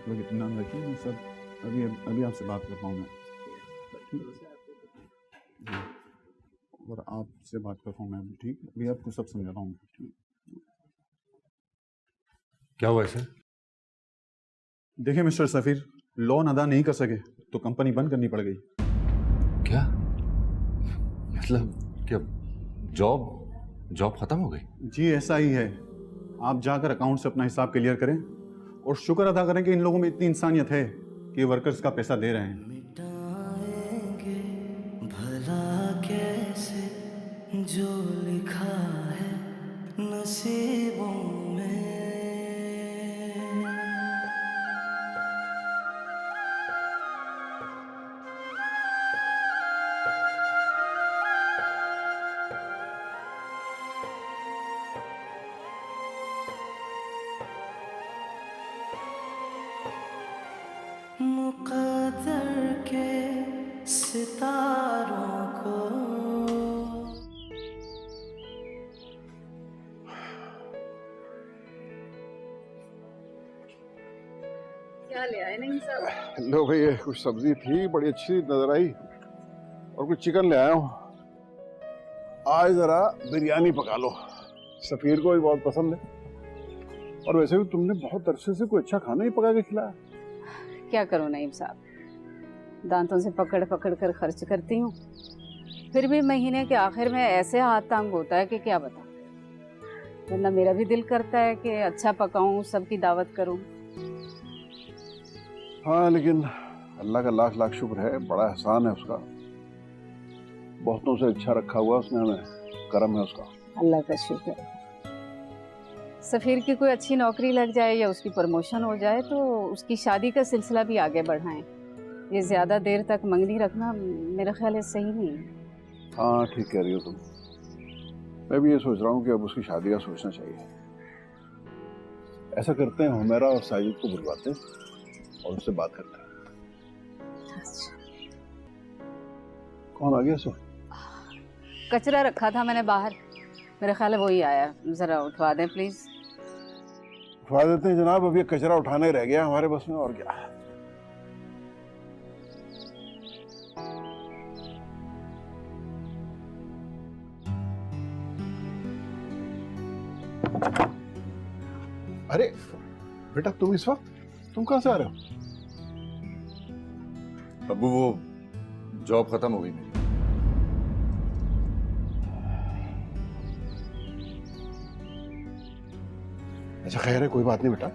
आप लोग इत्मीनान रखिए, मैं सब अभी अभी आपसे बात कर पाऊँगा। और आपसे बात कर पाऊँ मैं अभी, ठीक? अभी आपको सब समझाता हूँ। क्या हुआ सर? देखिए मिस्टर सफ़ीर, लोन अदा नहीं कर सके तो कंपनी बंद करनी पड़ गई। क्या मतलब, क्या जॉब खत्म हो गई? जी ऐसा ही है। आप जाकर अकाउंट से अपना हिसाब क्लियर करें और शुक्र अदा करें कि इन लोगों में इतनी इंसानियत है कि वर्कर्स का पैसा दे रहे हैं। मिटाएंगे भला कैसे जो लिखा है नसीबों में। मुक़द्दर के सितारों को क्या ले आए नहीं सब? लो भाई, ये कुछ सब्जी थी बड़ी अच्छी नजर आई और कुछ चिकन ले आया हूँ। आज जरा बिरयानी पका लो, सफीर को भी बहुत पसंद है। और वैसे भी तुमने बहुत अरसे से कोई अच्छा खाना ही पका के खिलाया। क्या करूं नईम साहब, दांतों से पकड़ पकड़ कर खर्च करती हूँ, फिर भी महीने के आखिर में ऐसे हाथ तंग होता है कि क्या बताऊं। वरना मेरा भी दिल करता है कि अच्छा पकाऊं, सबकी दावत करूं। हाँ, लेकिन अल्लाह का लाख लाख शुक्र है, बड़ा एहसान है उसका। बहुतों से अच्छा रखा हुआ उसने हमें, करम है उसका। अल्लाह का शुक्र। सफीर की कोई अच्छी नौकरी लग जाए या उसकी प्रमोशन हो जाए तो उसकी शादी का सिलसिला भी आगे बढ़ाएं। ये ज्यादा देर तक मंगनी रखना मेरा ख्याल है सही नहीं है। हाँ ठीक कह रही हो तुम। मैं भी ये सोच रहा हूँ कि अब उसकी शादी का सोचना चाहिए। ऐसा करते हैं, हुमैरा और साजिद को बुलवाते हैं और उससे बात करते हैं। कौन आ गया सो? कचरा रखा था मैंने बाहर, मेरा ख्याल है वही आया। जरा उठवा दें प्लीज। उठवा देते हैं जनाब, अब ये कचरा उठाना ही रह गया हमारे बस में, और क्या। अरे बेटा, तुम इस वक्त तुम कहां से आ रहे हो? अब्बू, वो जॉब खत्म हो गई मेरी। अच्छा खैर है, कोई बात नहीं बेटा,